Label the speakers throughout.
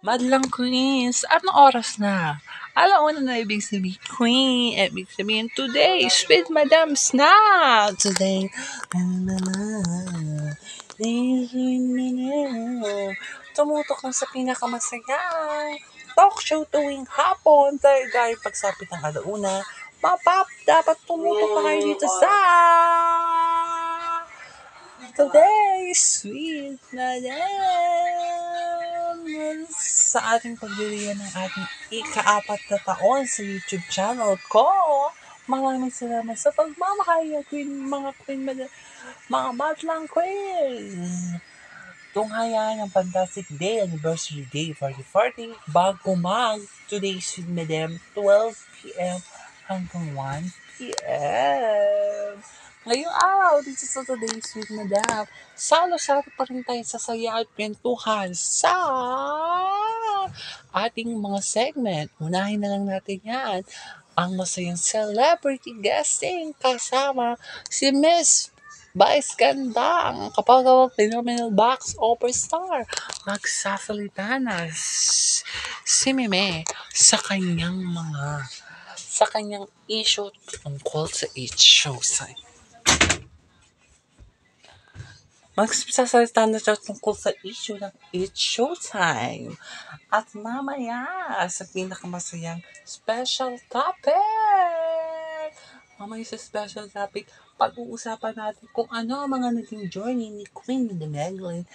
Speaker 1: Madlang Queens, anong oras na? Alauna na ibig sabihin Queen, ibig sabihin today, sweet Madam Snack! Today, na na na, tumutok na sa pinakamasayang talk show tuwing hapon dahil pagsapit ng alauna, mapap, dapat tumutok na kayo dito sa Today, sweet Madam! Sa ating pagliliyan ng ating ika-4 na taon sa YouTube channel ko, maraming salamat sa pagmamakaya, mga Queen Madam, mga Madlang Queen! Tunghayan ng Fantastic Day, Anniversary Day, 4040, bago today's with Madam, 12 p.m. hanggang 1 p.m. Ngayong araw, dito sa Today's with Madam, salo-salo pa rin tayo sa saya at kwentuhan sa ating mga segment. Unahin na lang natin yan. Ang masayang celebrity guesting kasama si Miss Vice Ganda, ang kapagawang phenomenal box office star. Magsasalita na si Meme sa kanyang issue tungkol sa It's Showtime. Magsasalita na siya tungkol sa issue ng It's Showtime. At mamaya, sa pinakamasayang special topic. Mamaya sa special topic, pag-uusapan natin kung ano ang mga naging journey ni Queen Meglin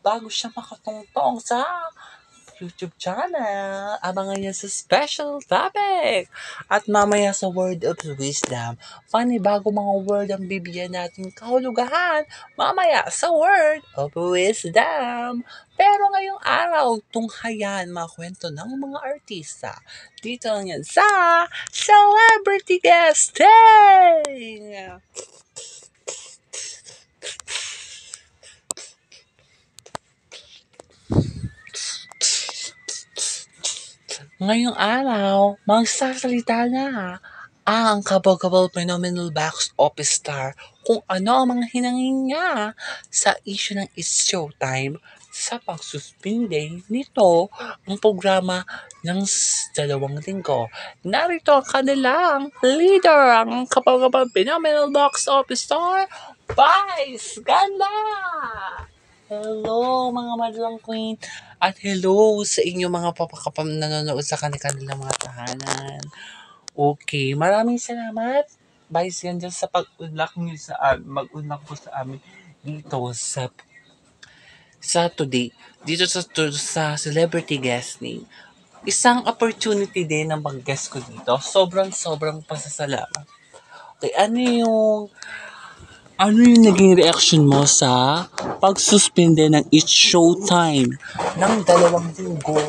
Speaker 1: bago siya makatungtong sa YouTube channel. Abangan niya sa special topic. At mamaya sa Word of Wisdom, bago mga word ang bibigyan natin kahulugan. Mamaya sa Word of Wisdom. Pero ngayong araw, tunghayan mga kwento ng mga artista. Dito lang yan sa Celebrity Guesting! Ngayong araw, magsasalita na ang kabog-kabog phenomenal box office star kung ano ang mga hinangin niya sa issue ng It's Showtime sa pagsuspinde nito ang programa ng 2 linggo. Narito ang kanilang leader, ang kabog-kabog phenomenal box office star, Vice Ganda! Hello mga Madlang Queen at hello sa inyo mga papakapam nanonood sa kanilang mga tahanan. Okay, maraming salamat Vice Ganda sa pag-unlock niyo sa mag-unlock po sa amin dito sa today dito sa celebrity guesting. Isang opportunity din na mag-guest ko dito. Sobrang pasasalamat. Okay, ano yung naging reaction mo sa pagsuspinde ng It's Showtime ng 2 linggo?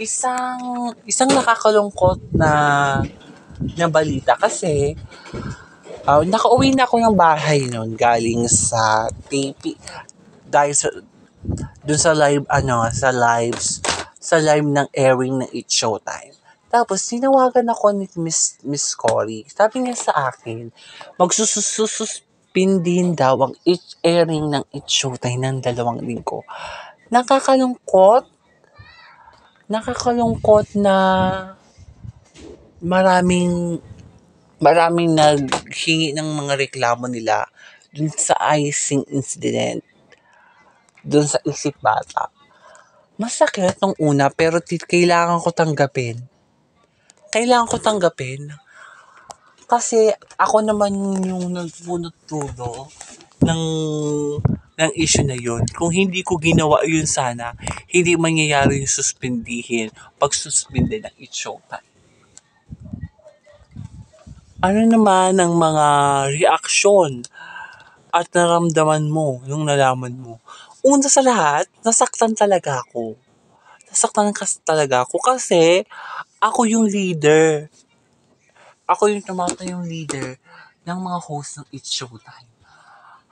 Speaker 1: Isang nakakalungkot na balita kasi nakauwi na ako ng bahay noon galing sa taping dahil sa live ng airing ng It's Showtime. Tapos, tinawagan ako ni Miss Cory. Sabi niya sa akin, magsususpindin daw ang airing ng It's Showtime ng 2 linggo. Nakakalungkot na maraming naghingi ng mga reklamo nila dun sa icing incident, dun sa Isip Bata. Masakit nung una pero kailangan ko tanggapin kasi ako naman yung nagpunot dulo ng issue na yun. Kung hindi ko ginawa yun sana, hindi mangyayari yung pagsuspinde ng It's Showtime. Ano naman ang mga reaksyon at naramdaman mo nung nalaman mo? Una sa lahat, nasaktan talaga ako kasi ako yung leader. Ako yung tumatayong leader ng mga host ng It's Showtime.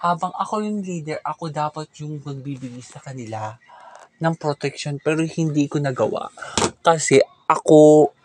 Speaker 1: Habang ako yung leader, ako dapat yung magbibigay sa kanila ng protection pero hindi ko nagawa. Kasi ako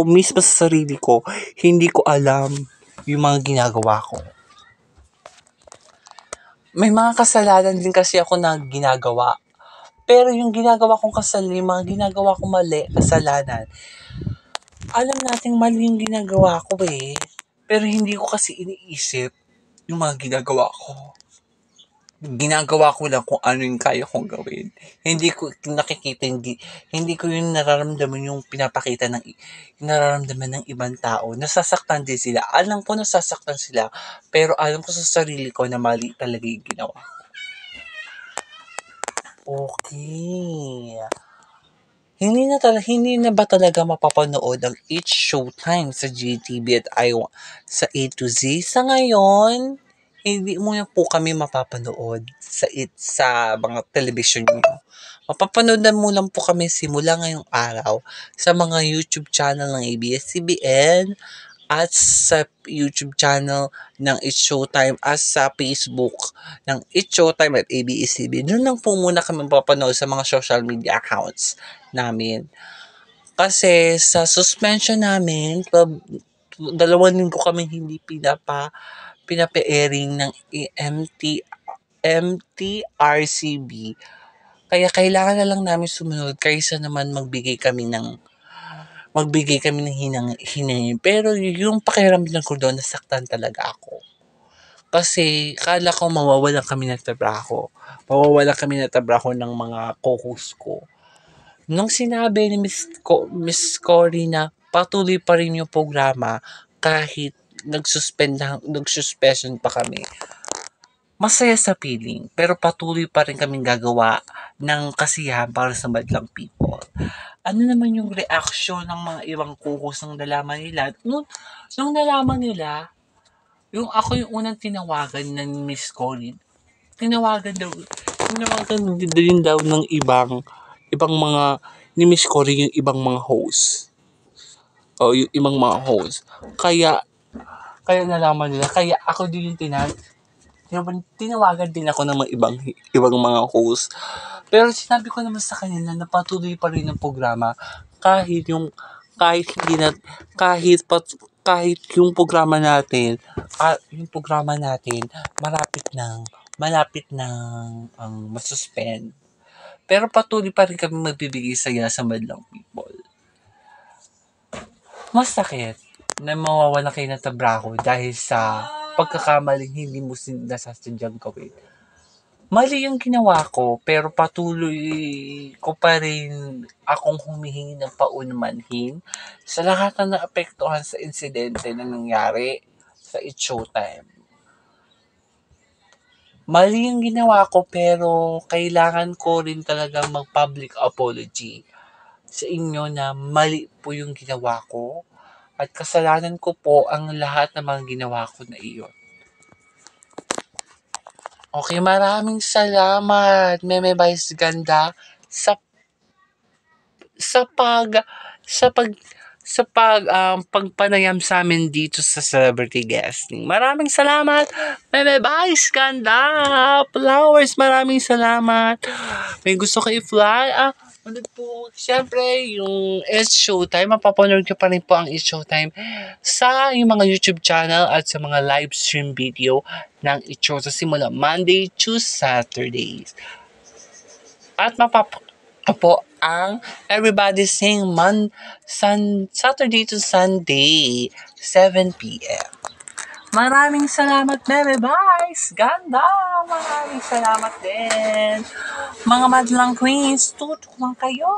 Speaker 1: mismo sa sarili ko, hindi ko alam yung mga ginagawa ko. May mga kasalanan din kasi ako na ginagawa. Pero yung ginagawa kong mga ginagawa kong mali, kasalanan, alam nating mali yung ginagawa ko eh. Pero hindi ko kasi iniisip yung mga ginagawa ko. Ginagawa ko lang kung ano yung kaya kong gawin. Hindi ko nakikita, hindi ko yung nararamdaman yung pinapakita yung nararamdaman ng ibang tao. Nasasaktan din sila. Alam ko nasasaktan sila, pero alam ko sa sarili ko na mali talaga yung ginawa. Okay. Hindi na ba talaga mapapanood ang It's Showtime sa GTV at sa A to Z? Sa ngayon, hindi mo na po kami mapapanood sa mga television niyo. Mapapanood na mo lang po kami simula ngayong araw sa mga YouTube channel ng ABS-CBN at sa YouTube channel ng It's Showtime at sa Facebook ng It's Showtime at ABS-CBN. Doon lang po muna kami mapapanood sa mga social media accounts namin. Kasi sa suspension namin, 2 linggo kami hindi pinapa-airing ng MTRCB. Kaya kailangan na lang namin sumunod kaysa naman magbigay kami ng hinahin. Pero yung pakiramdam ko doon, nasaktan talaga ako. Kasi kala ko mawawalan kami ng trabaho. Mawawalan kami ng trabaho ng mga co-host ko. Nung sinabi ni Miss Cory na patuloy pa rin yung programa kahit nag-suspension pa kami, masaya sa feeling, pero patuloy pa rin kaming gagawa ng kasiyahan para sa madlang people. Ano naman yung reaction ng mga ibang kukus nung nalaman nila? Nung nalaman nila, ako yung unang tinawagan ng Miss Cory. Tinawagan din daw ng ibang mga ni Miss Cory yung ibang mga host. O yung ibang mga host. Kaya nalaman nila. Kaya ako din yung tinawagan din ako ng mga ibang mga host. Pero sinabi ko naman sa kanila na patuloy pa rin ang programa kahit hindi na kahit yung programa natin malapit nang masuspend. Pero patuloy pa rin kami magbibigay saya sa madlang people. Masakit na mawawala kayo ng trabaho dahil sa pagkakamaling hindi mo nasasadyang gawin. Mali yung ginawa ko, pero patuloy ko pa rin akong humihingi ng paumanhin sa lahat na naapektuhan sa insidente na nangyari sa It's Showtime. Mali yung ginawa ko, pero kailangan ko rin talagang mag-public apology sa inyo na mali po yung ginawa ko at kasalanan ko po ang lahat ng mga ginawa ko na iyon. Okay, maraming salamat, Meme Vice Ganda, sa pagpanayam sa amin dito sa celebrity guesting. Maraming salamat, Meme Vice Ganda, Flowers, maraming salamat. May gusto kayo fly? Siyempre, yung It's Showtime, mapapanood ko pa rin po ang It's Showtime sa yung mga YouTube channel at sa mga live stream video ng It's Showtime simula Monday to Saturdays. At po ang Everybody Sing Saturday to Sunday, 7 p.m. Maraming salamat, Meme Vice Ganda! Maraming salamat din. Mga madlang queens, tutok lang kayo.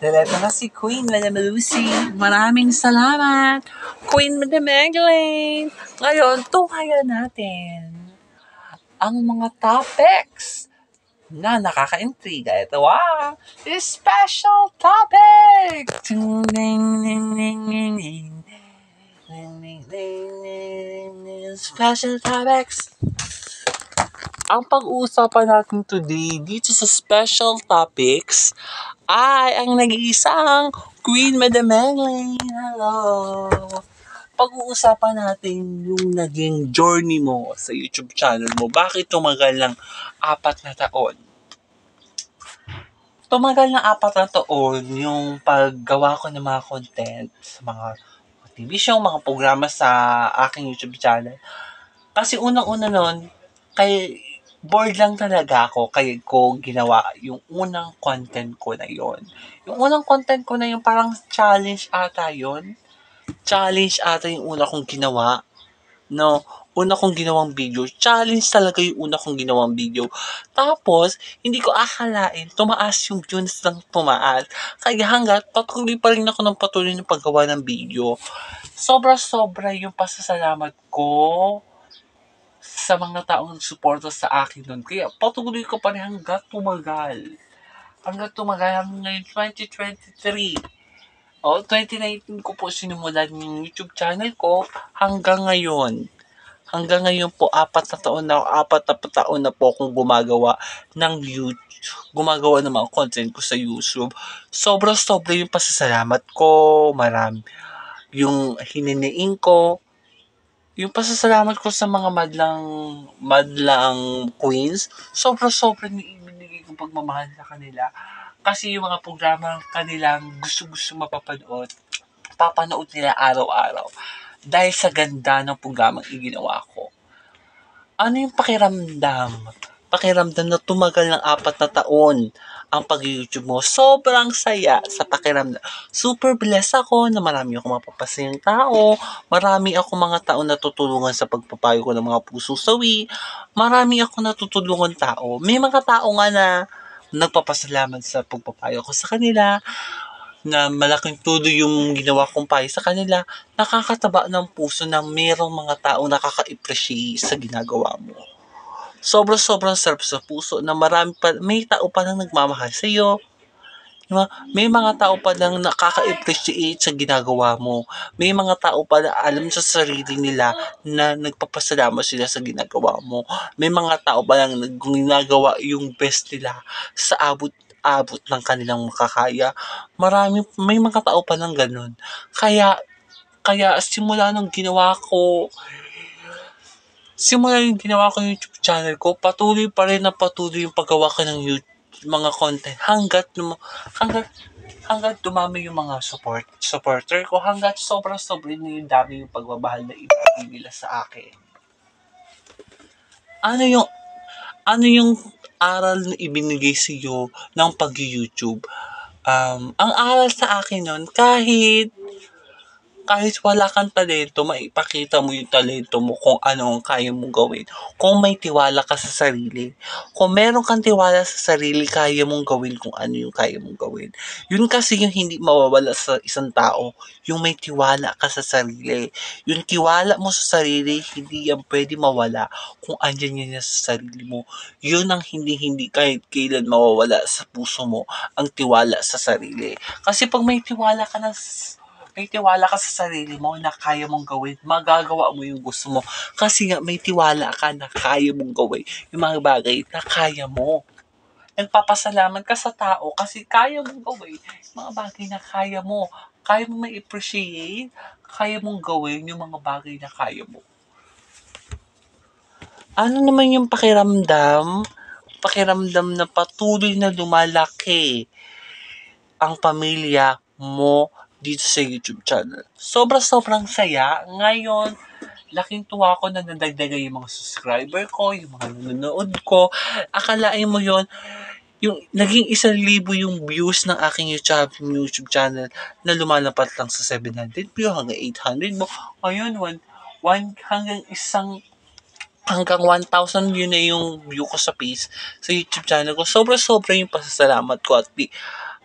Speaker 1: Direto na si Queen Madam Lucy. Maraming salamat, Queen Madam Magdalene. Ngayon, tunghayan natin ang mga topics na nakaka-intriga. Ito ang special topic! Ding, ding, ding, ding, ding, ding. Special topics. Ang pag-uusapan natin today dito sa special topics ay ang nag-iisang Queen Madam Magdalene. Hello! Pag-uusapan natin yung naging journey mo sa YouTube channel mo. Bakit tumagal ng 4 na taon? Tumagal ng 4 na taon yung paggawa ko ng mga content sa mga TV show, mga programa sa aking YouTube channel. Kasi unang-una nun, bored lang talaga ako kaya ko ginawa yung unang content ko na yon. Yung unang content ko na yung parang challenge ata yon. Challenge ata yung una kong ginawa. No, una kong ginawang video. Challenge talaga yung una kong ginawang video. Tapos, hindi ko akalain, tumaas yung views ng tumaas. Kaya hanggat patuloy pa rin ako ng patuloy ng paggawa ng video. Sobra-sobra yung pasasalamat ko sa mga taong suporta sa akin nun. Kaya patuloy ko pa rin hanggat tumagal. Hanggang ngayon 2023. 2019 ko po sinimulan yung YouTube channel ko hanggang ngayon. Hanggang ngayon po, 4 na po akong gumagawa ng YouTube. Gumagawa ng mga content ko sa YouTube. Sobra-sobra yung pasasalamat ko. Marami. Yung hininiing ko, yung pasasalamat ko sa mga madlang queens, sobra-sobra yung ibinigay kong pagmamahal sa kanila. Kasi yung mga programa kanilang gusto-gusto mapapanood, papanood nila araw-araw. Dahil sa ganda ng programang iginawa ko. Ano yung pakiramdam? Pakiramdam na tumagal ng 4 na taon ang pag-YouTube mo. Sobrang saya sa pakiramdam. Super blessed ako na marami akong mapapasayang tao. Marami akong mga tao na tutulungan sa pagpapayo ko ng mga pusong sawi. Marami akong natutulungan tao. May mga tao nga na nagpapasalamat sa pagpapayo ko sa kanila, na malaking tuloy yung ginawa kong payo sa kanila, nakakataba ng puso na mayroong mga tao nakaka-appreciate sa ginagawa mo. Sobrang sarap sa puso na may tao pa lang nagmamahal sa iyo. Diba? May mga tao pa lang nakaka-appreciate sa ginagawa mo. May mga tao pa na alam sa sarili nila na nagpapasalamat sila sa ginagawa mo. May mga tao pa lang ginagawa yung best nila sa abot ng kanilang makakaya. May mga tao pa lang ganun. Kaya simula yung ginawa ko yung YouTube channel ko, patuloy pa rin na patuloy yung paggawa ko ng YouTube, mga content hanggat dumami yung mga supporter ko, hanggat sobra na yung dami yung pagmamahal na ibigay nila sa akin. Ano yung aral na ibinigay sa iyo ng pag-YouTube? Ang aral sa akin nun, kahit wala kang talento, maipakita mo yung talento mo kung ano ang kaya mong gawin. Kung may tiwala ka sa sarili. Kung meron kang tiwala sa sarili, kaya mong gawin kung ano yung kaya mong gawin. Yun kasi yung hindi mawawala sa isang tao, yung may tiwala ka sa sarili. Yung tiwala mo sa sarili, hindi yan pwede mawala kung andyan yan sa sarili mo. Yun ang hindi kahit kailan mawawala sa puso mo, ang tiwala sa sarili. Kasi pag may tiwala ka sa sarili mo na kaya mong gawin, magagawa mo yung gusto mo. Kasi nga, may tiwala ka na kaya mong gawin yung mga bagay na kaya mo. Nagpapasalamat ka sa tao kasi kaya mong gawin yung mga bagay na kaya mo. Kaya mo ma-appreciate, kaya mong gawin yung mga bagay na kaya mo. Ano naman yung pakiramdam na patuloy na lumalaki ang pamilya mo dito sa YouTube channel? Sobrang saya. Ngayon, laking tuwa ko na nadagdagan yung mga subscriber ko, yung mga nanonood ko. Akalain mo yon, yung naging 1,000 yung views ng aking YouTube channel na lumalapat lang sa 700 view hanggang 800 mo. Ngayon, hanggang 1,000 view na yung view ko sa YouTube channel ko. Sobra yung pasasalamat ko at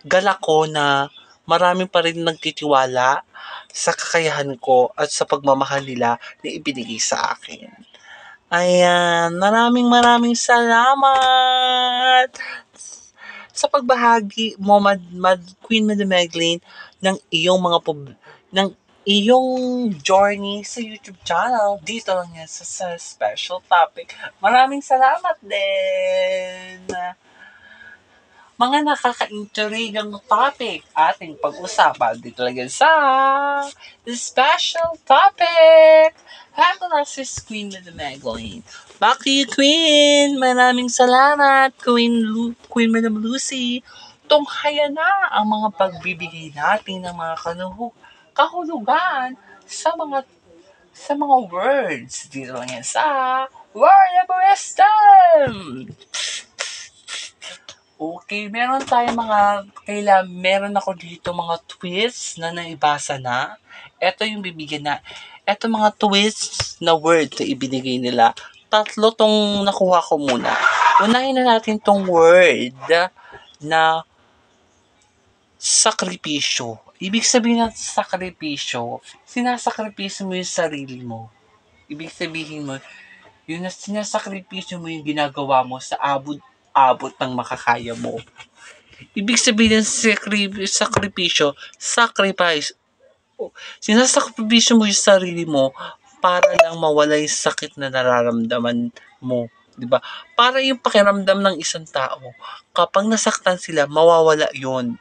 Speaker 1: galak ko na marami pa rin nagtitiwala sa kakayahan ko at sa pagmamahal nila na ibinigay sa akin. Ayan, maraming salamat sa pagbahagi mo, Queen Madam Magdalene, ng iyong journey sa YouTube channel. Dito lang yan sa special topic. Maraming salamat din! Mga nakaka-intrigang topic ating pag-usapan dito lang sa special topic. Hato na si Queen Madam Magdalene. Back to you, Queen! Maraming salamat, Queen Madam Lucy. Tunghayan na ang mga pagbibigay natin ng mga kahulugan sa mga words. Dito lang yan sa Word of wisdom! Okay, meron tayong meron ako dito mga twists na naibasa na. Ito yung bibigyan na, ito mga twists na word na ibinigay nila. Tatlo tong nakuha ko muna. Unahin na natin tong word na sakripisyo. Ibig sabihin ng sakripisyo, sinasakripisyo mo yung sarili mo. Ibig sabihin mo, yun na sinasakripisyo mo yung ginagawa mo sa abot ng makakaya mo. Ibig sabihin ng sakripisyo, sacrifice. Sinasakripisyo mo yung sarili mo para lang mawala yung sakit na nararamdaman mo. Diba? Para yung pakiramdam ng isang tao, kapag nasaktan sila, mawawala yun.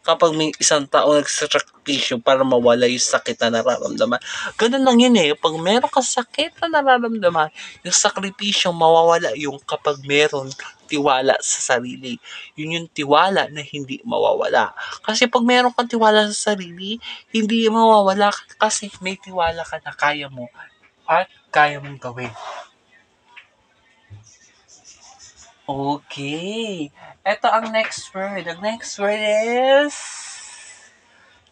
Speaker 1: Kapag may isang tao nagsakripisyo para mawala yung sakit na nararamdaman. Ganun lang yun eh. Pag meron ka sakit na nararamdaman, yung sakripisyo mawawala yung kapag meron tiwala sa sarili. Yun yung tiwala na hindi mawawala. Kasi pag meron kang tiwala sa sarili, hindi mawawala kasi may tiwala ka na kaya mo at kaya mong gawin. Okay. Ito ang next word. Ang next word is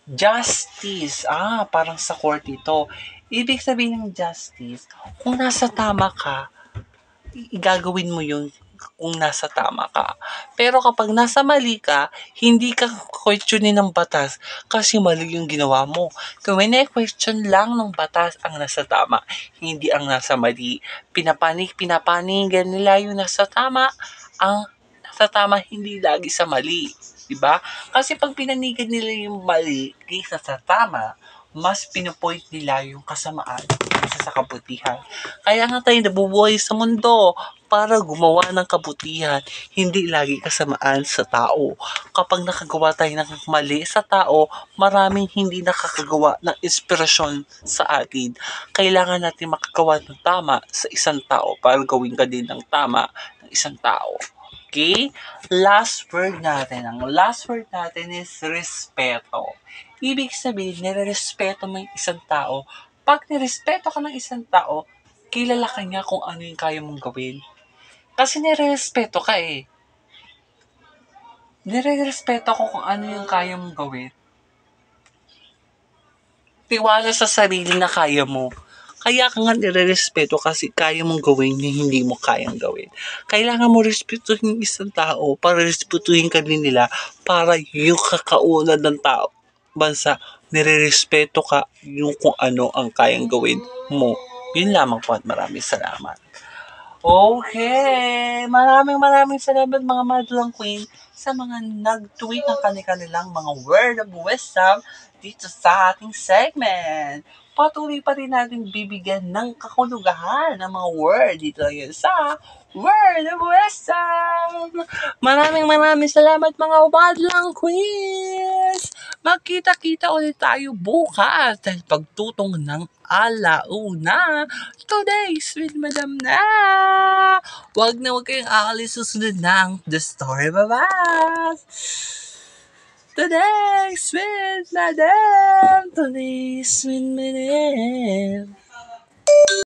Speaker 1: justice. Parang sa court ito. Ibig sabihin ng justice, kung nasa tama ka, igagawin mo yun kung nasa tama ka. Pero kapag nasa mali ka, hindi ka questionin ng batas kasi mali yung ginawa mo. Kung question lang ng batas ang nasa tama, hindi ang nasa mali. Pinapanigan nila yung nasa tama, ang nasa tama hindi lagi sa mali. Diba? Kasi pag pinanigan nila yung mali kaysa sa tama, mas pinupoint nila yung kasamaan kaysa sa kabutihan. Kaya nga tayo nabubuhay sa mundo para gumawa ng kabutihan, hindi lagi kasamaan sa tao. Kapag nakagawa tayo ng mali sa tao, maraming hindi nakakagawa ng inspirasyon sa atin. Kailangan natin makagawa ng tama sa isang tao para gawin ka din ng tama ng isang tao. Okay? Last word natin. Ang last word natin is respeto. Ibig sabihin, nirerespeto mo yung isang tao. Pag nirespeto ka ng isang tao, kilala ka niya kung ano yung kaya mong gawin. Kasi nirerespeto ka eh. Nirerespeto ko kung ano yung kaya mong gawin. Tiwala sa sarili na kaya mo. Kaya ka nga nirerespeto kasi kaya mong gawin yung hindi mo kayang gawin. Kailangan mo respetuhin yung isang tao para respetuhin ka din nila para yung kakaunad ng tao bansa, nirerespeto ka yung kung ano ang kayang gawin mo. Yun lamang po at maraming salamat. Okay, maraming salamat mga Madlang Queen sa mga nag-tweet ng kanilang mga word of wisdom dito sa ating segment. Patuloy pa rin natin bibigyan ng kakulugahan ng mga word dito yun sa Word of Wisdom! Maraming salamat mga Madlang Queens! Magkita-kita ulit tayo bukas dahil pagtutong ng alauna. Today's with Madam na! Huwag kayong aalis susunod ng The Story Babas! Today's with Madam! Today's with Madam!